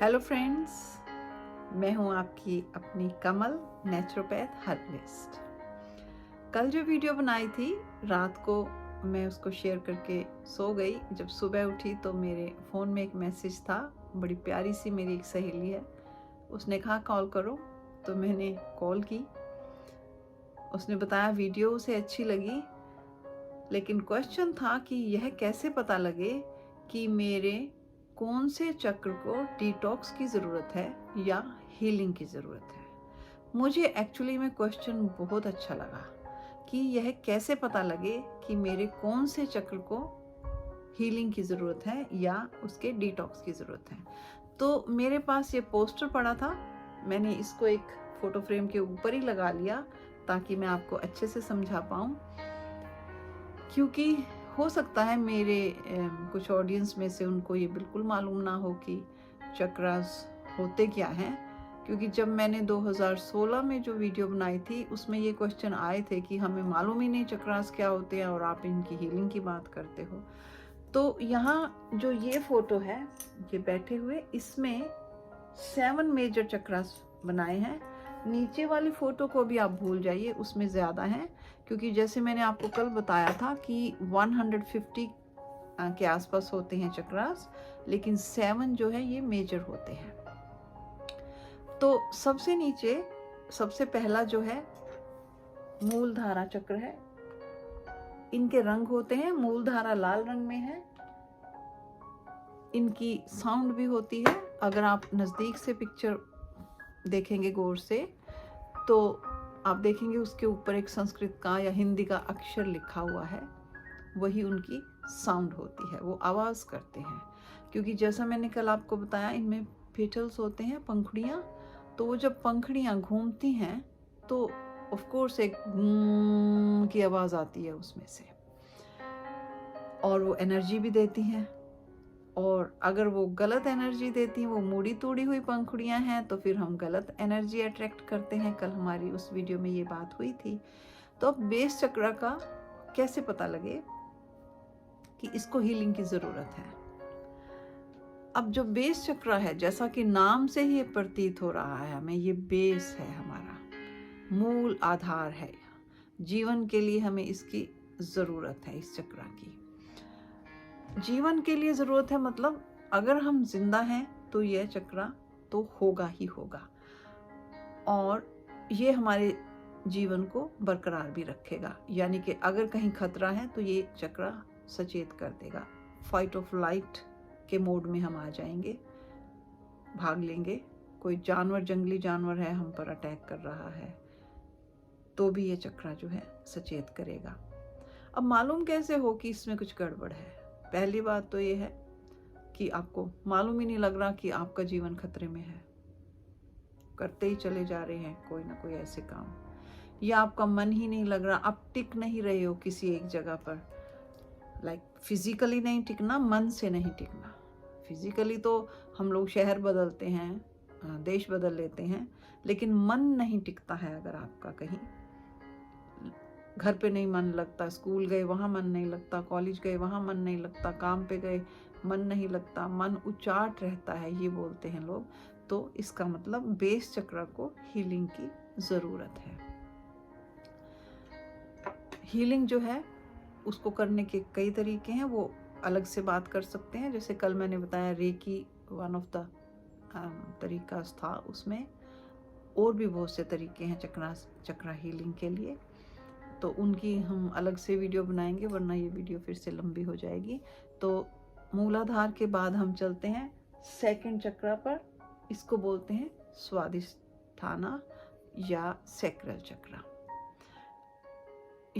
Hello friends, मैं हूं आपकी अपनी कमल नेचुरोपैथ हर्बलिस्ट। कल जो वीडियो बनाई थी रात को मैं उसको शेयर करके सो गई। जब सुबह उठी तो मेरे फ़ोन में एक मैसेज था। बड़ी प्यारी सी मेरी एक सहेली है, उसने कहा कॉल करो, तो मैंने कॉल की। उसने बताया वीडियो उसे अच्छी लगी, लेकिन क्वेश्चन था कि यह कैसे पता लगे कि मेरे कौन से चक्र को डिटॉक्स की ज़रूरत है या हीलिंग की ज़रूरत है। मुझे एक्चुअली में क्वेश्चन बहुत अच्छा लगा कि यह कैसे पता लगे कि मेरे कौन से चक्र को हीलिंग की ज़रूरत है या उसके डिटॉक्स की ज़रूरत है। तो मेरे पास ये पोस्टर पड़ा था, मैंने इसको एक फ़ोटो फ्रेम के ऊपर ही लगा लिया ताकि मैं आपको अच्छे से समझा पाऊँ, क्योंकि हो सकता है मेरे कुछ ऑडियंस में से उनको ये बिल्कुल मालूम ना हो कि चक्रास होते क्या हैं। क्योंकि जब मैंने 2016 में जो वीडियो बनाई थी उसमें ये क्वेश्चन आए थे कि हमें मालूम ही नहीं चक्रास क्या होते हैं और आप इनकी हीलिंग की बात करते हो। तो यहाँ जो ये फोटो है, ये बैठे हुए, इसमें 7 मेजर चक्रास बनाए हैं। नीचे वाली फोटो को भी आप भूल जाइए, उसमें ज़्यादा हैं, क्योंकि जैसे मैंने आपको कल बताया था कि 150 के आसपास होते हैं चक्रास, लेकिन 7 जो है ये मेजर होते हैं। तो सबसे नीचे सबसे पहला जो है मूलधारा चक्र है। इनके रंग होते हैं, मूलधारा लाल रंग में है, इनकी साउंड भी होती है। अगर आप नज़दीक से पिक्चर देखेंगे गौर से तो आप देखेंगे उसके ऊपर एक संस्कृत का या हिंदी का अक्षर लिखा हुआ है, वही उनकी साउंड होती है, वो आवाज़ करते हैं। क्योंकि जैसा मैंने कल आपको बताया, इनमें पेटल्स होते हैं, पंखुड़ियाँ। तो वो जब पंखुड़ियाँ घूमती हैं तो ऑफ कोर्स एक की आवाज़ आती है उसमें से, और वो एनर्जी भी देती हैं। और अगर वो गलत एनर्जी देती हैं, वो मुड़ी तोड़ी हुई पंखुड़ियाँ हैं, तो फिर हम गलत एनर्जी अट्रैक्ट करते हैं। कल हमारी उस वीडियो में ये बात हुई थी। तो अब बेस चक्र का कैसे पता लगे कि इसको हीलिंग की ज़रूरत है। अब जो बेस चक्र है, जैसा कि नाम से ही प्रतीत हो रहा है हमें, ये बेस है, हमारा मूल आधार है। जीवन के लिए हमें इसकी ज़रूरत है, इस चक्र की जीवन के लिए ज़रूरत है। मतलब अगर हम जिंदा हैं तो यह चक्र तो होगा ही होगा, और ये हमारे जीवन को बरकरार भी रखेगा। यानी कि अगर कहीं खतरा है तो ये चक्र सचेत कर देगा। फाइट ऑफ लाइट के मोड में हम आ जाएंगे, भाग लेंगे। कोई जानवर, जंगली जानवर है, हम पर अटैक कर रहा है, तो भी ये चक्र जो है सचेत करेगा। अब मालूम कैसे हो कि इसमें कुछ गड़बड़ है? पहली बात तो ये है कि आपको मालूम ही नहीं लग रहा कि आपका जीवन खतरे में है। करते ही चले जा रहे हैं कोई ना कोई ऐसे काम, या आपका मन ही नहीं लग रहा, आप टिक नहीं रहे हो किसी एक जगह पर। लाइक फिजिकली नहीं टिकना, मन से नहीं टिकना। फिजिकली तो हम लोग शहर बदलते हैं, देश बदल लेते हैं, लेकिन मन नहीं टिकता है। अगर आपका कहीं घर पे नहीं मन लगता, स्कूल गए वहाँ मन नहीं लगता, कॉलेज गए वहाँ मन नहीं लगता, काम पे गए मन नहीं लगता, मन उचाट रहता है, ये बोलते हैं लोग, तो इसका मतलब बेस चक्र को हीलिंग की ज़रूरत है। हीलिंग जो है उसको करने के कई तरीके हैं, वो अलग से बात कर सकते हैं। जैसे कल मैंने बताया रेकी वन ऑफ द तरीका था, उसमें और भी बहुत से तरीके हैं चक्र हीलिंग के लिए, तो उनकी हम अलग से वीडियो बनाएंगे, वरना ये वीडियो फिर से लंबी हो जाएगी। तो मूलाधार के बाद हम चलते हैं सेकंड चक्र पर। इसको बोलते हैं स्वादिष्ठाना या सैक्रल चक्र।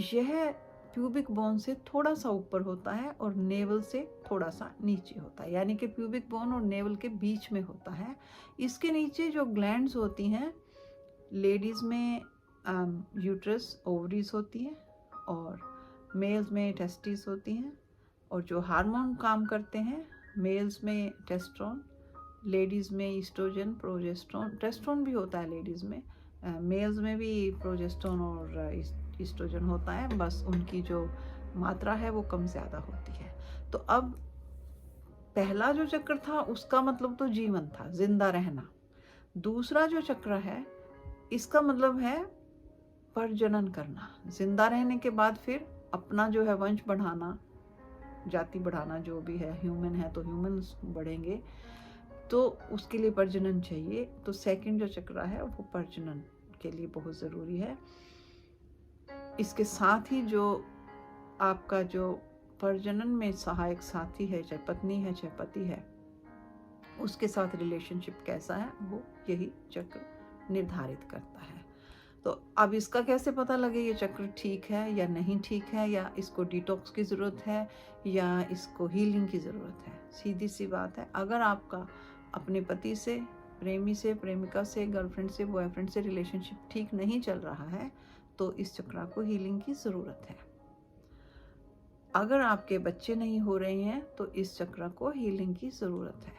यह प्यूबिक बोन से थोड़ा सा ऊपर होता है और नेवल से थोड़ा सा नीचे होता है, यानी कि प्यूबिक बोन और नेवल के बीच में होता है। इसके नीचे जो ग्लैंड्स होती हैं, लेडीज़ में यूट्रस, ओवरीज होती है, और मेल्स में टेस्टिस होती हैं। और जो हार्मोन काम करते हैं, मेल्स में टेस्ट्रोन, लेडीज़ में ईस्ट्रोजन, प्रोजेस्ट्रोन। टेस्ट्रोन भी होता है लेडीज़ में, मेल्स में भी प्रोजेस्ट्रोन और ईस्ट्रोजन होता है, बस उनकी जो मात्रा है वो कम ज़्यादा होती है। तो अब पहला जो चक्र था उसका मतलब तो जीवन था, जिंदा रहना। दूसरा जो चक्र है इसका मतलब है प्रजनन करना, जिंदा रहने के बाद फिर अपना जो है वंश बढ़ाना, जाति बढ़ाना, जो भी है, ह्यूमन है तो ह्यूमन बढ़ेंगे, तो उसके लिए प्रजनन चाहिए। तो सेकंड जो चक्र है वो प्रजनन के लिए बहुत ज़रूरी है। इसके साथ ही जो आपका जो प्रजनन में सहायक साथी है, चाहे पत्नी है चाहे पति है, उसके साथ रिलेशनशिप कैसा है वो यही चक्र निर्धारित करता है। तो अब इसका कैसे पता लगे ये चक्र ठीक है या नहीं ठीक है, या इसको डिटॉक्स की ज़रूरत है या इसको हीलिंग की ज़रूरत है? सीधी सी बात है, अगर आपका अपने पति से, प्रेमी से, प्रेमिका से, गर्लफ्रेंड से, बॉयफ्रेंड से रिलेशनशिप ठीक नहीं चल रहा है तो इस चक्र को हीलिंग की ज़रूरत है। अगर आपके बच्चे नहीं हो रहे हैं तो इस चक्र को हीलिंग की ज़रूरत है।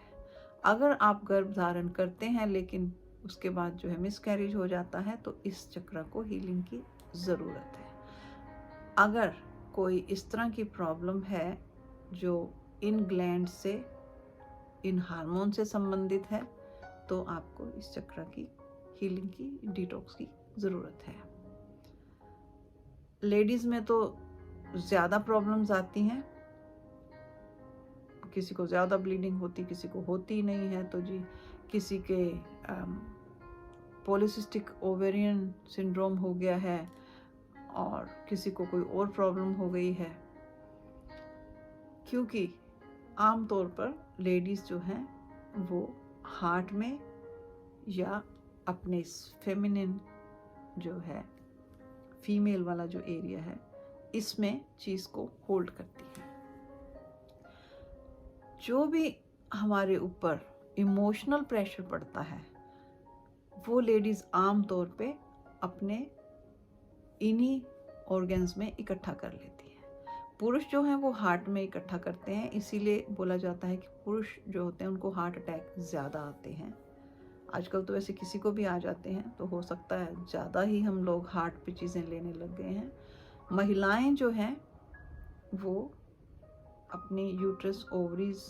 अगर आप गर्भ धारण करते हैं लेकिन उसके बाद जो है मिसकैरेज हो जाता है तो इस चक्र को हीलिंग की ज़रूरत है। अगर कोई इस तरह की प्रॉब्लम है जो इन ग्लैंड से, इन हार्मोन से संबंधित है, तो आपको इस चक्र की हीलिंग की, डिटॉक्स की ज़रूरत है। लेडीज़ में तो ज़्यादा प्रॉब्लम्स आती हैं, किसी को ज़्यादा ब्लीडिंग होती, किसी को होती नहीं है, तो जी किसी के पॉलीसिस्टिक ओवेरियन सिंड्रोम हो गया है और किसी को कोई और प्रॉब्लम हो गई है, क्योंकि आमतौर पर लेडीज़ जो हैं वो हार्ट में या अपने फेमिनिन जो है, फीमेल वाला जो एरिया है, इसमें चीज़ को होल्ड करती है। जो भी हमारे ऊपर इमोशनल प्रेशर पड़ता है वो लेडीज़ आम तौर पे अपने इन्हीं ऑर्गन्स में इकट्ठा कर लेती हैं। पुरुष जो हैं वो हार्ट में इकट्ठा करते हैं, इसीलिए बोला जाता है कि पुरुष जो होते हैं उनको हार्ट अटैक ज़्यादा आते हैं। आजकल तो वैसे किसी को भी आ जाते हैं, तो हो सकता है ज़्यादा ही हम लोग हार्ट पे चीज़ें लेने लग गए हैं। महिलाएं जो हैं वो अपनी यूट्रस, ओवरीज,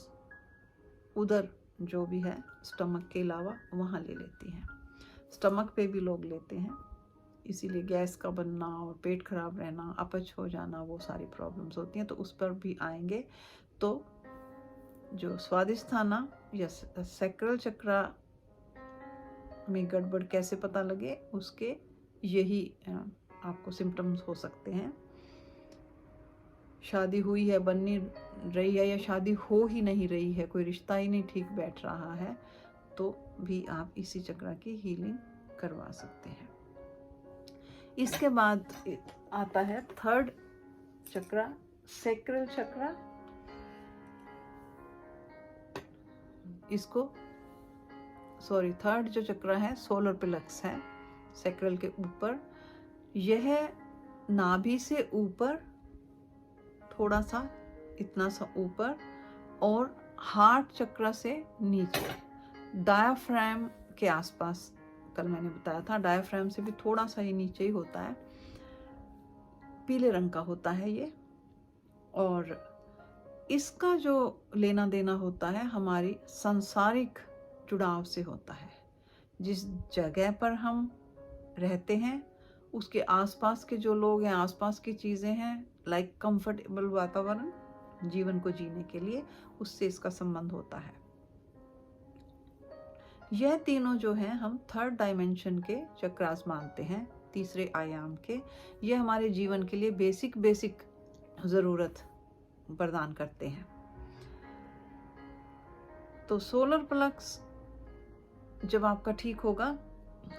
उधर जो भी है स्टमक के अलावा वहाँ ले लेती हैं। स्टमक पे भी लोग लेते हैं, इसीलिए गैस का बनना और पेट खराब रहना, अपच हो जाना, वो सारी प्रॉब्लम्स होती हैं। तो उस पर भी आएंगे। तो जो स्वादिष्ठाना या सैक्रल चक्र में गड़बड़ कैसे पता लगे, उसके यही आपको सिम्टम्स हो सकते हैं। शादी हुई है, बन नहीं रही है, या शादी हो ही नहीं रही है, कोई रिश्ता ही नहीं ठीक बैठ रहा है, तो भी आप इसी चक्र की हीलिंग करवा सकते हैं। इसके बाद आता है थर्ड चक्र, सैक्रल चक्र। इसको थर्ड जो चक्र है सोलर प्लेक्स है, सैक्रल के ऊपर। यह नाभि से ऊपर थोड़ा सा, इतना सा ऊपर, और हार्ट चक्र से नीचे, डायाफ्राम के आसपास, कल मैंने बताया था डायाफ्राम से भी थोड़ा सा ये नीचे ही होता है, पीले रंग का होता है ये। और इसका जो लेना देना होता है हमारी सांसारिक जुड़ाव से होता है। जिस जगह पर हम रहते हैं उसके आसपास के जो लोग हैं, आसपास की चीज़ें हैं, लाइक कंफर्टेबल वातावरण जीवन को जीने के लिए, उससे इसका संबंध होता है। यह तीनों जो हैं हम थर्ड डायमेंशन के चक्रास मानते हैं, तीसरे आयाम के। यह हमारे जीवन के लिए बेसिक ज़रूरत प्रदान करते हैं। तो सोलर प्लेक्स जब आपका ठीक होगा,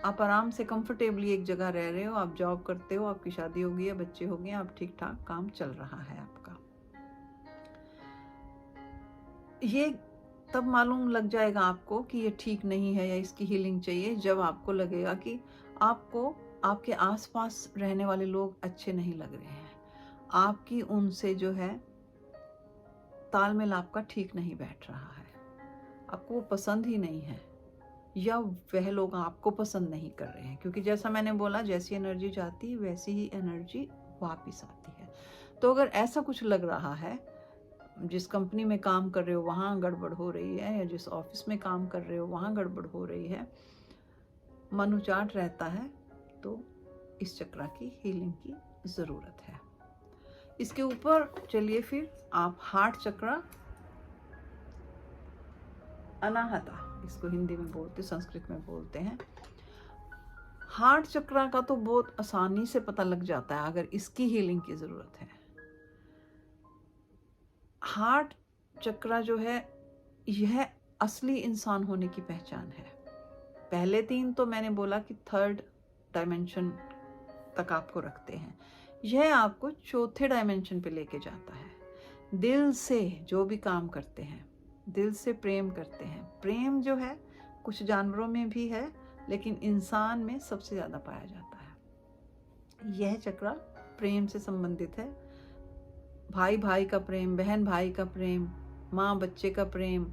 आप आराम से कंफर्टेबली एक जगह रह रहे हो, आप जॉब करते हो, आपकी शादी हो गई है, बच्चे हो गए, आप ठीक ठाक काम चल रहा है आपका, ये तब मालूम लग जाएगा आपको कि ये ठीक नहीं है या इसकी हीलिंग चाहिए, जब आपको लगेगा कि आपको आपके आसपास रहने वाले लोग अच्छे नहीं लग रहे हैं, आपकी उनसे जो है तालमेल आपका ठीक नहीं बैठ रहा है, आपको वो पसंद ही नहीं है, या वह लोग आपको पसंद नहीं कर रहे हैं। क्योंकि जैसा मैंने बोला, जैसी एनर्जी जाती है वैसी ही एनर्जी वापस आती है। तो अगर ऐसा कुछ लग रहा है, जिस कंपनी में काम कर रहे हो वहाँ गड़बड़ हो रही है, या जिस ऑफिस में काम कर रहे हो वहाँ गड़बड़ हो रही है, मन उचाट रहता है, तो इस चक्रा की हीलिंग की ज़रूरत है। इसके ऊपर चलिए फिर आप हार्ट चक्रा, अनाहता इसको हिंदी में बोलते, संस्कृत में बोलते हैं। हार्ट चक्रा का तो बहुत आसानी से पता लग जाता है अगर इसकी हीलिंग की ज़रूरत है। हार्ट चक्रा जो है यह असली इंसान होने की पहचान है। पहले 3 तो मैंने बोला कि 3rd डायमेंशन तक आपको रखते हैं, यह आपको 4थे डायमेंशन पे लेके जाता है। दिल से जो भी काम करते हैं, दिल से प्रेम करते हैं। प्रेम जो है कुछ जानवरों में भी है, लेकिन इंसान में सबसे ज़्यादा पाया जाता है। यह चक्रा प्रेम से संबंधित है। भाई भाई का प्रेम, बहन भाई का प्रेम, माँ बच्चे का प्रेम,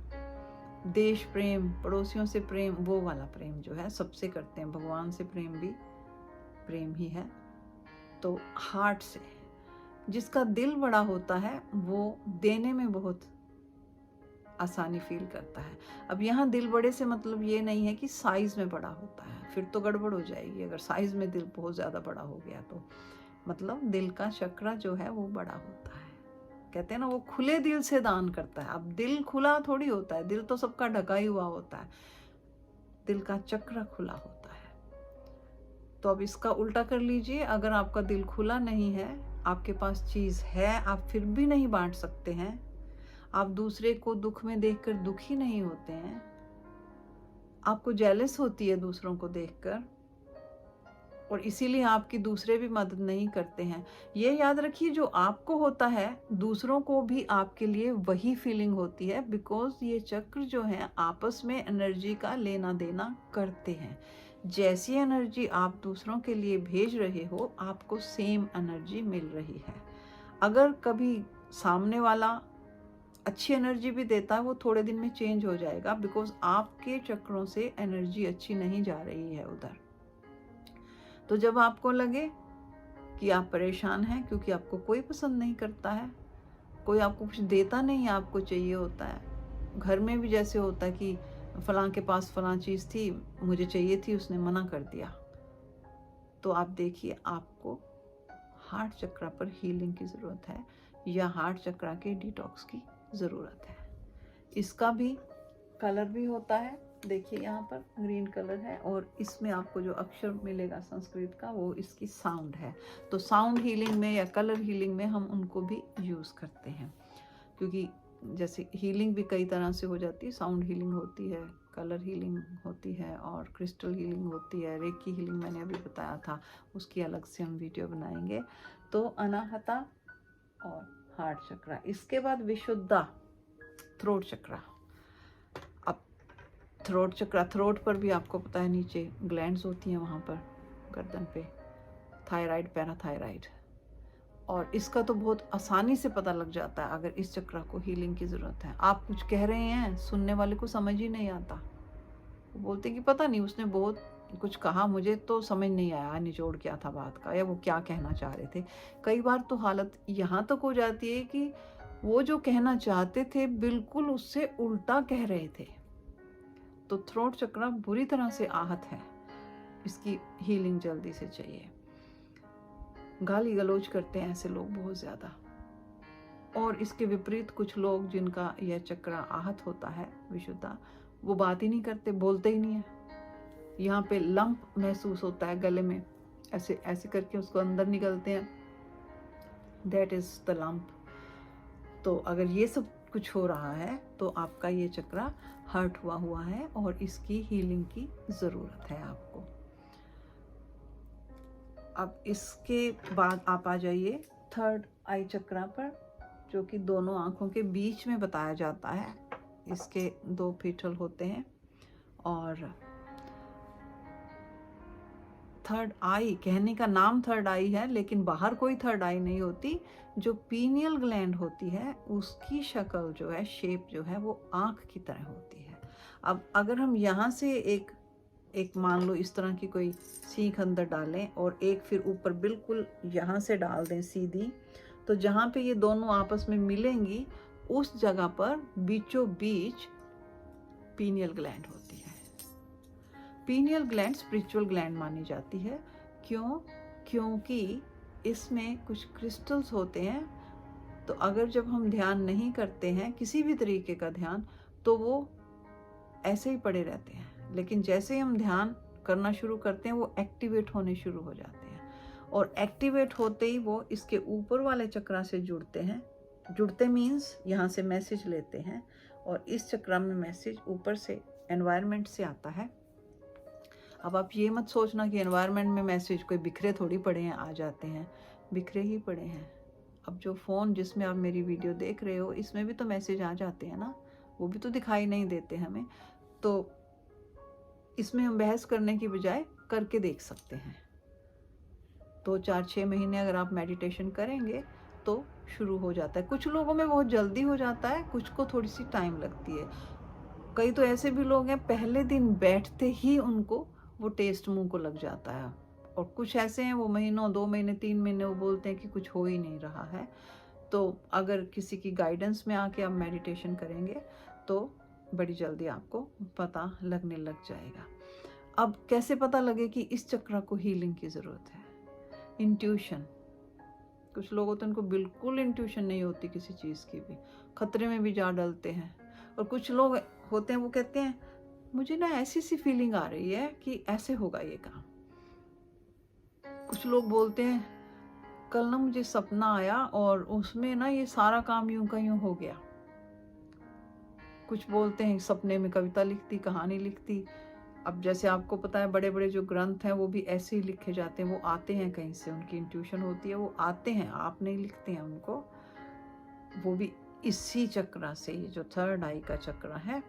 देश प्रेम, पड़ोसियों से प्रेम, वो वाला प्रेम जो है सबसे करते हैं। भगवान से प्रेम भी प्रेम ही है। तो हार्ट से, जिसका दिल बड़ा होता है वो देने में बहुत आसानी फील करता है। अब यहाँ दिल बड़े से मतलब ये नहीं है कि साइज में बड़ा होता है, फिर तो गड़बड़ हो जाएगी अगर साइज में दिल बहुत ज़्यादा बड़ा हो गया तो। मतलब दिल का चक्रा जो है वो बड़ा होता है। कहते हैं ना वो खुले दिल से दान करता है। अब दिल खुला थोड़ी होता है, दिल तो सबका ढका ही हुआ होता है, दिल का चक्र खुला होता है। तो अब इसका उल्टा कर लीजिए, अगर आपका दिल खुला नहीं है, आपके पास चीज़ है, आप फिर भी नहीं बांट सकते हैं, आप दूसरे को दुख में देखकर दुखी नहीं होते हैं, आपको जेलस होती है दूसरों को देखकर, और इसीलिए आपकी दूसरे भी मदद नहीं करते हैं, ये याद रखिए जो आपको होता है दूसरों को भी आपके लिए वही फीलिंग होती है। बिकॉज ये चक्र जो है आपस में एनर्जी का लेना देना करते हैं। जैसी एनर्जी आप दूसरों के लिए भेज रहे हो, आपको सेम एनर्जी मिल रही है। अगर कभी सामने वाला अच्छी एनर्जी भी देता है, वो थोड़े दिन में चेंज हो जाएगा, बिकॉज आपके चक्रों से एनर्जी अच्छी नहीं जा रही है उधर। तो जब आपको लगे कि आप परेशान हैं क्योंकि आपको कोई पसंद नहीं करता है, कोई आपको कुछ देता नहीं, आपको चाहिए होता है, घर में भी जैसे होता है कि फलां के पास फलां चीज़ थी, मुझे चाहिए थी, उसने मना कर दिया, तो आप देखिए आपको हार्ट चक्रा पर हीलिंग की ज़रूरत है, या हार्ट चक्रा के डिटॉक्स की ज़रूरत है। इसका भी कलर भी होता है, देखिए यहाँ पर ग्रीन कलर है, और इसमें आपको जो अक्षर मिलेगा संस्कृत का वो इसकी साउंड है। तो साउंड हीलिंग में या कलर हीलिंग में हम उनको भी यूज़ करते हैं, क्योंकि जैसे हीलिंग भी कई तरह से हो जाती है, साउंड हीलिंग होती है, कलर हीलिंग होती है, और क्रिस्टल हीलिंग होती है, रेकी हीलिंग मैंने अभी बताया था, उसकी अलग से हम वीडियो बनाएंगे। तो अनाहता और हार्ट चक्रा। इसके बाद विशुद्धा, थ्रोट चक्रा। अब थ्रोट चक्रा, थ्रोट पर भी आपको पता है नीचे ग्लैंड्स होती हैं, वहाँ पर गर्दन पे थायराइड, पैराथायराइड, और इसका तो बहुत आसानी से पता लग जाता है अगर इस चक्रा को हीलिंग की ज़रूरत है। आप कुछ कह रहे हैं, सुनने वाले को समझ ही नहीं आता, वो बोलते कि पता नहीं उसने बहुत कुछ कहा, मुझे तो समझ नहीं आया निचोड़ क्या था बात का, या वो क्या कहना चाह रहे थे। कई बार तो हालत यहाँ तक हो जाती है कि वो जो कहना चाहते थे बिल्कुल उससे उल्टा कह रहे थे। तो थ्रोट चक्रा बुरी तरह से आहत है, इसकी हीलिंग जल्दी से चाहिए। गाली गलौज करते हैं ऐसे लोग बहुत ज़्यादा, और इसके विपरीत कुछ लोग जिनका यह चक्रा आहत होता है विशुद्धा, वो बात ही नहीं करते, बोलते ही नहीं है। यहाँ पे लंप महसूस होता है गले में, ऐसे ऐसे करके उसको अंदर निकलते हैं, दैट इज़ द लंप। तो अगर ये सब कुछ हो रहा है तो आपका ये चक्रा हर्ट हुआ है, और इसकी हीलिंग की ज़रूरत है आपको। अब इसके बाद आप आ जाइए 3rd आई चक्रा पर, जो कि दोनों आँखों के बीच में बताया जाता है। इसके 2 पेटल होते हैं, और 3rd आई, कहने का नाम 3rd आई है, लेकिन बाहर कोई 3rd आई नहीं होती। जो पीनियल ग्लैंड होती है उसकी शक्ल जो है, शेप जो है, वो आँख की तरह होती है। अब अगर हम यहाँ से एक मान लो इस तरह की कोई सीख अंदर डालें, और एक फिर ऊपर बिल्कुल यहाँ से डाल दें सीधी, तो जहाँ पे ये दोनों आपस में मिलेंगी उस जगह पर बीचों बीच पीनियल ग्लैंड होती है। पीनियल ग्लैंड स्पिरिचुअल ग्लैंड मानी जाती है। क्यों? क्योंकि इसमें कुछ क्रिस्टल्स होते हैं। तो अगर जब हम ध्यान नहीं करते हैं, किसी भी तरीके का ध्यान, तो वो ऐसे ही पड़े रहते हैं। लेकिन जैसे ही हम ध्यान करना शुरू करते हैं, वो एक्टिवेट होने शुरू हो जाते हैं। और एक्टिवेट होते ही वो इसके ऊपर वाले चक्रा से जुड़ते हैं। जुड़ते मीन्स यहाँ से मैसेज लेते हैं, और इस चक्रा में मैसेज ऊपर से एनवायरनमेंट से आता है। अब आप ये मत सोचना कि एनवायरनमेंट में मैसेज कोई बिखरे थोड़ी पड़े हैं आ जाते हैं, बिखरे ही पड़े हैं। अब जो फ़ोन जिसमें आप मेरी वीडियो देख रहे हो, इसमें भी तो मैसेज आ जाते हैं ना, वो भी तो दिखाई नहीं देते हमें। तो इसमें हम बहस करने की बजाय करके देख सकते हैं। तो 4-6 महीने अगर आप मेडिटेशन करेंगे तो शुरू हो जाता है। कुछ लोगों में बहुत जल्दी हो जाता है, कुछ को थोड़ी सी टाइम लगती है। कई तो ऐसे भी लोग हैं, पहले दिन बैठते ही उनको वो टेस्ट मुंह को लग जाता है। और कुछ ऐसे हैं, वो महीनों, 2 महीने, 3 महीने वो बोलते हैं कि कुछ हो ही नहीं रहा है। तो अगर किसी की गाइडेंस में आके आप मेडिटेशन करेंगे तो बड़ी जल्दी आपको पता लगने लग जाएगा। अब कैसे पता लगे कि इस चक्र को हीलिंग की ज़रूरत है? इंट्यूशन। कुछ लोग होते हैं उनको बिल्कुल इंट्यूशन नहीं होती किसी चीज़ की भी, खतरे में भी जा डलते हैं। और कुछ लोग होते हैं वो कहते हैं मुझे ना ऐसी सी फीलिंग आ रही है कि ऐसे होगा ये काम। कुछ लोग बोलते हैं कल ना मुझे सपना आया और उसमें ना ये सारा काम यूं का यूं हो गया। कुछ बोलते हैं सपने में कविता लिखती, कहानी लिखती। अब जैसे आपको पता है बड़े बड़े जो ग्रंथ हैं वो भी ऐसे ही लिखे जाते हैं, वो आते हैं कहीं से, उनकी इंट्यूशन होती है, वो आते हैं, आप नहीं लिखते हैं उनको। वो भी इसी चक्र से, ये जो थर्ड आई का चक्र है,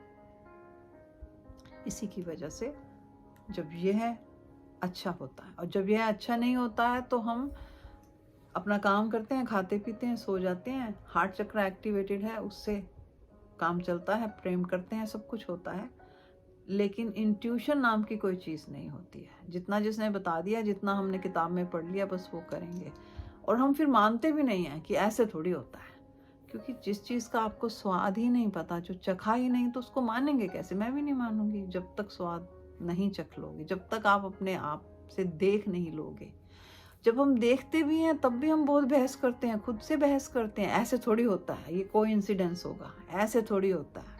इसी की वजह से जब यह अच्छा होता है। और जब यह अच्छा नहीं होता है तो हम अपना काम करते हैं, खाते पीते हैं, सो जाते हैं। हार्ट चक्र एक्टिवेटेड है, उससे काम चलता है, प्रेम करते हैं, सब कुछ होता है। लेकिन इंट्यूशन नाम की कोई चीज़ नहीं होती है। जितना जिसने बता दिया, जितना हमने किताब में पढ़ लिया, बस वो करेंगे। और हम फिर मानते भी नहीं हैं कि ऐसे थोड़ी होता है। क्योंकि जिस चीज़ का आपको स्वाद ही नहीं पता, जो चखा ही नहीं, तो उसको मानेंगे कैसे? मैं भी नहीं मानूंगी जब तक स्वाद नहीं चख लोगे, जब तक आप अपने आप से देख नहीं लोगे। जब हम देखते भी हैं तब भी हम बहुत बहस करते हैं, खुद से बहस करते हैं, ऐसे थोड़ी होता है, ये कोइंसिडेंस होगा, ऐसे थोड़ी होता है।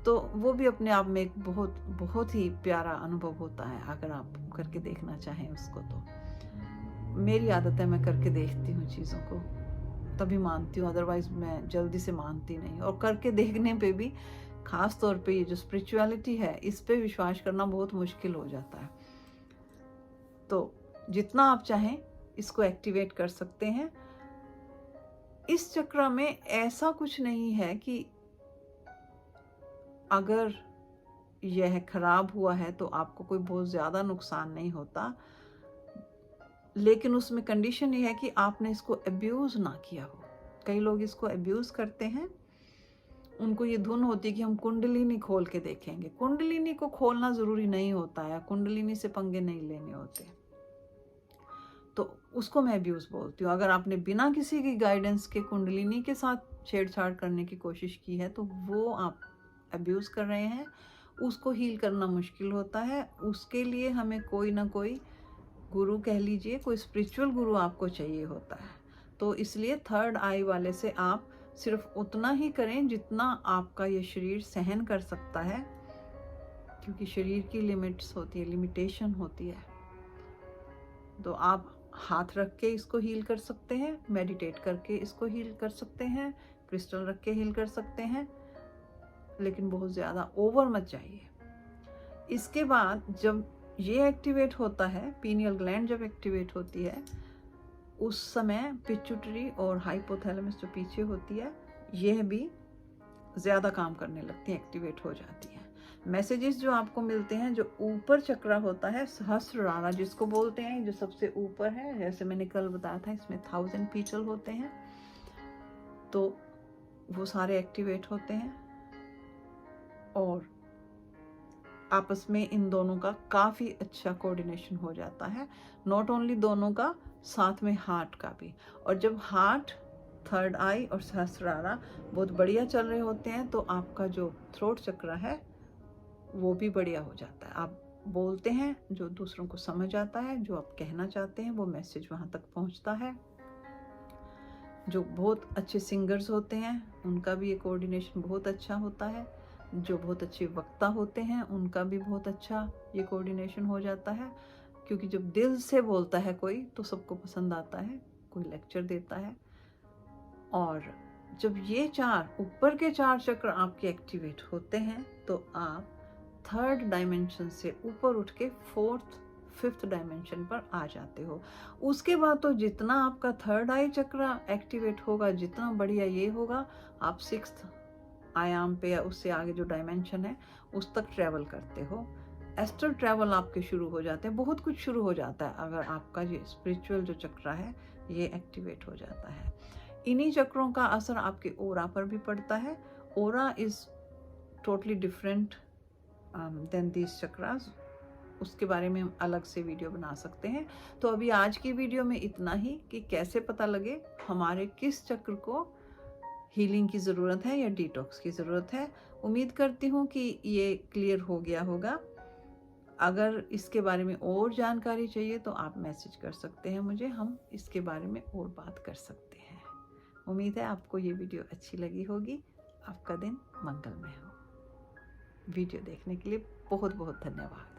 तो वो भी अपने आप में एक बहुत बहुत ही प्यारा अनुभव होता है, अगर आप करके देखना चाहें उसको। तो मेरी आदत है, मैं करके देखती हूँ चीज़ों को, तभी मानती हूँ, अदरवाइज मैं जल्दी से मानती नहीं। और करके देखने पे भी, खास तौर पे ये जो स्पिरिचुअलिटी है, इस पे विश्वास करना बहुत मुश्किल हो जाता है। तो जितना आप चाहें इसको एक्टिवेट कर सकते हैं। इस चक्र में ऐसा कुछ नहीं है कि अगर यह खराब हुआ है तो आपको कोई बहुत ज़्यादा नुकसान नहीं होता। लेकिन उसमें कंडीशन ये है कि आपने इसको अब्यूज़ ना किया हो। कई लोग इसको अब्यूज़ करते हैं, उनको ये धुन होती है कि हम कुंडलिनी खोल के देखेंगे। कुंडलिनी को खोलना ज़रूरी नहीं होता है, कुंडलिनी से पंगे नहीं लेने होते। तो उसको मैं अब्यूज़ बोलती हूँ। अगर आपने बिना किसी की गाइडेंस के कुंडलिनी के साथ छेड़छाड़ करने की कोशिश की है तो वो आप अब्यूज़ कर रहे हैं। उसको हील करना मुश्किल होता है। उसके लिए हमें कोई ना कोई गुरु कह लीजिए, कोई स्पिरिचुअल गुरु आपको चाहिए होता है। तो इसलिए थर्ड आई वाले से आप सिर्फ उतना ही करें जितना आपका ये शरीर सहन कर सकता है, क्योंकि शरीर की लिमिट्स होती है, लिमिटेशन होती है। तो आप हाथ रख के इसको हील कर सकते हैं, मेडिटेट करके इसको हील कर सकते हैं, क्रिस्टल रख के हील कर सकते हैं, लेकिन बहुत ज़्यादा ओवर मत जाइए। इसके बाद जब ये एक्टिवेट होता है, पीनियल ग्लैंड जब एक्टिवेट होती है, उस समय पिट्यूटरी और हाइपोथैलेमस जो पीछे होती है, यह भी ज़्यादा काम करने लगती है, एक्टिवेट हो जाती है। मैसेजेस जो आपको मिलते हैं, जो ऊपर चक्र होता है, सहस्रारा जिसको बोलते हैं, जो सबसे ऊपर है, जैसे मैंने कल बताया था, इसमें 1000 पीटल होते हैं, तो वो सारे एक्टिवेट होते हैं। और आपस में इन दोनों का काफ़ी अच्छा कोऑर्डिनेशन हो जाता है। नॉट ओनली दोनों का, साथ में हार्ट का भी। और जब हार्ट थर्ड आई और सहस्रारा बहुत बढ़िया चल रहे होते हैं, तो आपका जो थ्रोट चक्र है वो भी बढ़िया हो जाता है। आप बोलते हैं, जो दूसरों को समझ आता है, जो आप कहना चाहते हैं वो मैसेज वहाँ तक पहुँचता है। जो बहुत अच्छे सिंगर्स होते हैं उनका भी ये कोऑर्डिनेशन बहुत अच्छा होता है। जो बहुत अच्छे वक्ता होते हैं उनका भी बहुत अच्छा ये कोऑर्डिनेशन हो जाता है, क्योंकि जब दिल से बोलता है कोई तो सबको पसंद आता है, कोई लेक्चर देता है। और जब ये चार ऊपर के चार चक्र आपके एक्टिवेट होते हैं तो आप थर्ड डायमेंशन से ऊपर उठ के फोर्थ फिफ्थ डायमेंशन पर आ जाते हो। उसके बाद तो जितना आपका थर्ड आई चक्र एक्टिवेट होगा, जितना बढ़िया ये होगा, आप सिक्स्थ आयाम पे या उससे आगे जो डायमेंशन है उस तक ट्रैवल करते हो। एस्ट्रल ट्रैवल आपके शुरू हो जाते हैं, बहुत कुछ शुरू हो जाता है अगर आपका ये स्पिरिचुअल जो चक्र है ये एक्टिवेट हो जाता है। इन्हीं चक्रों का असर आपके ओरा पर भी पड़ता है। Aura is totally different than these chakras, उसके बारे में हम अलग से वीडियो बना सकते हैं। तो अभी आज की वीडियो में इतना ही कि कैसे पता लगे हमारे किस चक्र को हीलिंग की ज़रूरत है या डिटॉक्स की ज़रूरत है। उम्मीद करती हूँ कि ये क्लियर हो गया होगा। अगर इसके बारे में और जानकारी चाहिए तो आप मैसेज कर सकते हैं मुझे, हम इसके बारे में और बात कर सकते हैं। उम्मीद है आपको ये वीडियो अच्छी लगी होगी। आपका दिन मंगलमय हो। वीडियो देखने के लिए बहुत बहुत धन्यवाद।